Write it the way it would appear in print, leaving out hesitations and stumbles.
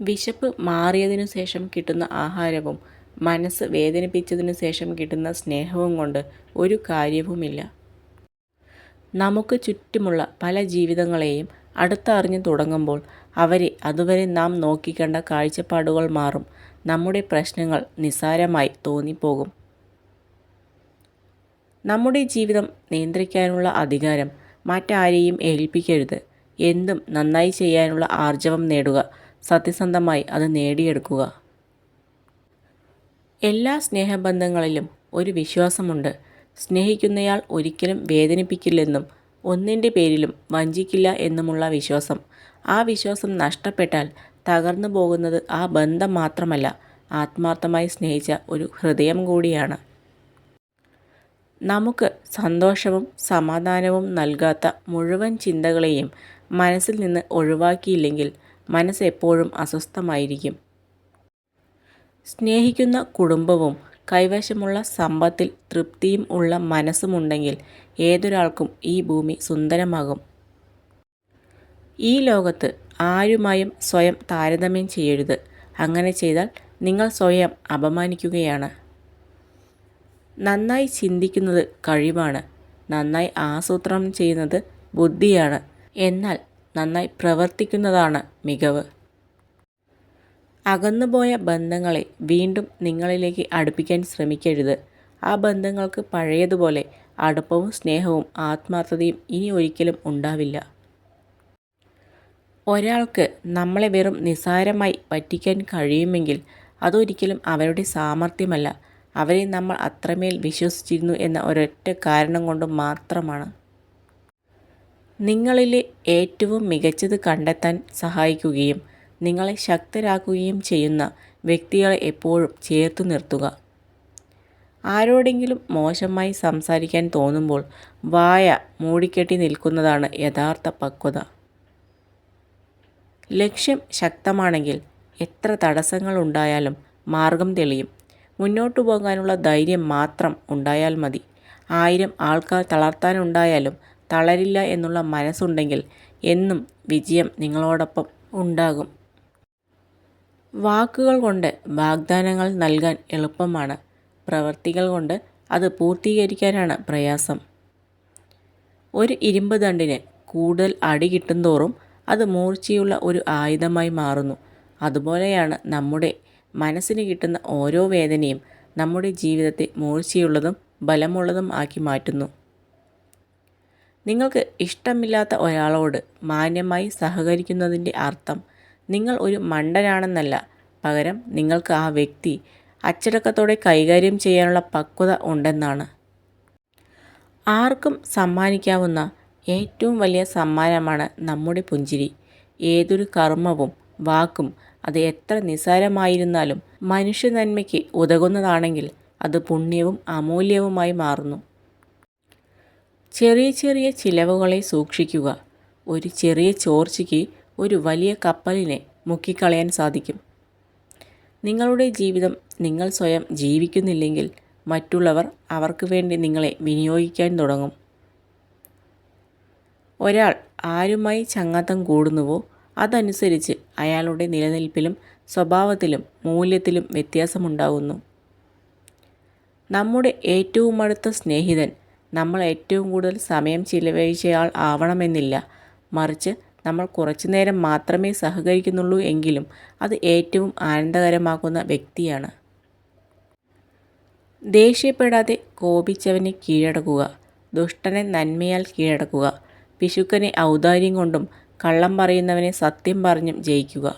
വിശപ്പ് മാറിയതിനു ശേഷം കിട്ടുന്ന ആഹാരവും മനസ്സ് വേദനിപ്പിച്ചതിനു ശേഷം കിട്ടുന്ന സ്നേഹവും കൊണ്ട് ഒരു കാര്യവുമില്ല. നമുക്ക് ചുറ്റുമുള്ള പല ജീവിതങ്ങളെയും അടുത്തറിഞ്ഞു തുടങ്ങുമ്പോൾ അവരെ അതുവരെ നാം നോക്കിക്കണ്ട കാഴ്ചപ്പാടുകൾ മാറും. നമ്മുടെ പ്രശ്നങ്ങൾ നിസ്സാരമായി തോന്നിപ്പോകും. നമ്മുടെ ജീവിതം നിയന്ത്രിക്കാനുള്ള അധികാരം മറ്റാരെയും ഏൽപ്പിക്കരുത്. എന്തും നന്നായി ചെയ്യാനുള്ള ആർജവം നേടുക. സത്യസന്ധമായി അത് നേടിയെടുക്കുക. എല്ലാ സ്നേഹബന്ധങ്ങളിലും ഒരു വിശ്വാസമുണ്ട്. സ്നേഹിക്കുന്നയാൾ ഒരിക്കലും വേദനിപ്പിക്കില്ലെന്നും ഒന്നിൻ്റെ പേരിലും വഞ്ചിക്കില്ല എന്നുമുള്ള വിശ്വാസം. ആ വിശ്വാസം നഷ്ടപ്പെട്ടാൽ തകർന്നു പോകുന്നത് ആ ബന്ധം മാത്രമല്ല, ആത്മാർത്ഥമായി സ്നേഹിച്ച ഒരു ഹൃദയം കൂടിയാണ്. നമുക്ക് സന്തോഷവും സമാധാനവും നൽകാത്ത മുഴുവൻ ചിന്തകളെയും മനസ്സിൽ നിന്ന് ഒഴിവാക്കിയില്ലെങ്കിൽ മനസ്സ് എപ്പോഴും അസ്വസ്ഥമായിരിക്കും. സ്നേഹിക്കുന്ന കുടുംബവും കൈവശമുള്ള സമ്പത്തിൽ തൃപ്തിയും ഉള്ള മനസ്സുമുണ്ടെങ്കിൽ ഏതൊരാൾക്കും ഈ ഭൂമി സുന്ദരമാകും. ഈ ലോകത്ത് ആരുമായും സ്വയം താരതമ്യം ചെയ്യരുത്. അങ്ങനെ ചെയ്താൽ നിങ്ങൾ സ്വയം അപമാനിക്കുകയാണ്. നന്നായി ചിന്തിക്കുന്നത് കഴിവാണ്. നന്നായി ആസൂത്രണം ചെയ്യുന്നത് ബുദ്ധിയാണ്. എന്നാൽ നന്നായി പ്രവർത്തിക്കുന്നതാണ് മികവ്. അകന്നുപോയ ബന്ധങ്ങളെ വീണ്ടും നിങ്ങളിലേക്ക് അടുപ്പിക്കാൻ ശ്രമിക്കരുത്. ആ ബന്ധങ്ങൾക്ക് പഴയതുപോലെ അടുപ്പവും സ്നേഹവും ആത്മാർത്ഥതയും ഇനി ഒരിക്കലും ഉണ്ടാവില്ല. ഒരാൾക്ക് നമ്മളെ വെറും നിസ്സാരമായി പറ്റിക്കാൻ കഴിയുമെങ്കിൽ അതൊരിക്കലും അവരുടെ സാമർഥ്യമല്ല, അവരെ നമ്മൾ അത്രമേൽ വിശ്വസിച്ചിരുന്നു എന്ന ഒരൊറ്റ കാരണം കൊണ്ട് മാത്രമാണ്. നിങ്ങളിലെ ഏറ്റവും മികച്ചത് കണ്ടെത്താൻ സഹായിക്കുകയും നിങ്ങളെ ശക്തരാക്കുകയും ചെയ്യുന്ന വ്യക്തികളെ എപ്പോഴും ചേർത്തു നിർത്തുക. ആരോടെങ്കിലും മോശമായി സംസാരിക്കാൻ തോന്നുമ്പോൾ വായ മൂടിക്കെട്ടി നിൽക്കുന്നതാണ് യഥാർത്ഥ പക്വത. ലക്ഷ്യം ശക്തമാണെങ്കിൽ എത്ര തടസ്സങ്ങൾ ഉണ്ടായാലും മാർഗം തെളിയും. മുന്നോട്ടു പോകാനുള്ള ധൈര്യം മാത്രം ഉണ്ടായാൽ മതി. 1000 ആൾക്കാർ തളർത്താനുണ്ടായാലും തളരില്ല എന്നുള്ള മനസ്സുണ്ടെങ്കിൽ എന്നും വിജയം നിങ്ങളോടൊപ്പം ഉണ്ടാകും. വാക്കുകൾ കൊണ്ട് വാഗ്ദാനങ്ങൾ നൽകാൻ എളുപ്പമാണ്. പ്രവൃത്തികൾ കൊണ്ട് അത് പൂർത്തീകരിക്കാനാണ് പ്രയാസം. ഒരു ഇരുമ്പ് ദണ്ഡിന് കൂടുതൽ അടി കിട്ടുന്തോറും അത് മൂർച്ചയുള്ള ഒരു ആയുധമായി മാറുന്നു. അതുപോലെയാണ് നമ്മുടെ മനസ്സിന് കിട്ടുന്ന ഓരോ വേദനയും നമ്മുടെ ജീവിതത്തെ മൂർച്ചയുള്ളതും ബലമുള്ളതും ആക്കി മാറ്റുന്നു. നിങ്ങൾക്ക് ഇഷ്ടമില്ലാത്ത ഒരാളോട് മാന്യമായി സഹകരിക്കുന്നതിൻ്റെ അർത്ഥം നിങ്ങൾ ഒരു മണ്ടനാണെന്നല്ല, പകരം നിങ്ങൾക്ക് ആ വ്യക്തി അച്ചടക്കത്തോടെ കൈകാര്യം ചെയ്യാനുള്ള പക്വത ഉണ്ടെന്നാണ്. ആർക്കും സമ്മാനിക്കാവുന്ന ഏറ്റവും വലിയ സമ്മാനമാണ് നമ്മുടെ പുഞ്ചിരി. ഏതൊരു കർമ്മവും വാക്കും അത് എത്ര നിസ്സാരമായിരുന്നാലും മനുഷ്യ നന്മയ്ക്ക് ഉതകുന്നതാണെങ്കിൽ അത് പുണ്യവും അമൂല്യവുമായി മാറുന്നു. ചെറിയ ചെറിയ ചിലവുകളെ സൂക്ഷിക്കുക. ഒരു ചെറിയ ചോർച്ചയ്ക്ക് ഒരു വലിയ കപ്പലിനെ മുക്കിക്കളയാൻ സാധിക്കും. നിങ്ങളുടെ ജീവിതം നിങ്ങൾ സ്വയം ജീവിക്കുന്നില്ലെങ്കിൽ മറ്റുള്ളവർ അവർക്ക് വേണ്ടി നിങ്ങളെ വിനിയോഗിക്കാൻ തുടങ്ങും. ഒരാൾ ആരുമായി ചങ്ങാത്തം കൂടുന്നുവോ അതനുസരിച്ച് അയാളുടെ നിലനിൽപ്പിലും സ്വഭാവത്തിലും മൂല്യത്തിലും വ്യത്യാസമുണ്ടാകുന്നു. നമ്മുടെ ഏറ്റവും അടുത്ത സ്നേഹിതൻ നമ്മൾ ഏറ്റവും കൂടുതൽ സമയം ചിലവഴിച്ചയാൾ ആവണമെന്നില്ല. മറിച്ച് നമ്മൾ കുറച്ചുനേരം മാത്രമേ സഹകരിക്കുന്നുള്ളൂ എങ്കിലും അത് ഏറ്റവും ആനന്ദകരമാക്കുന്ന വ്യക്തിയാണ്. ദേഷ്യപ്പെടാതെ കോപിച്ചവനെ കീഴടക്കുക. ദുഷ്ടനെ നന്മയാൽ കീഴടക്കുക. പിശുക്കനെ ഔദാര്യം കൊണ്ടും കള്ളം പറയുന്നവനെ സത്യം പറഞ്ഞും ജയിക്കുക.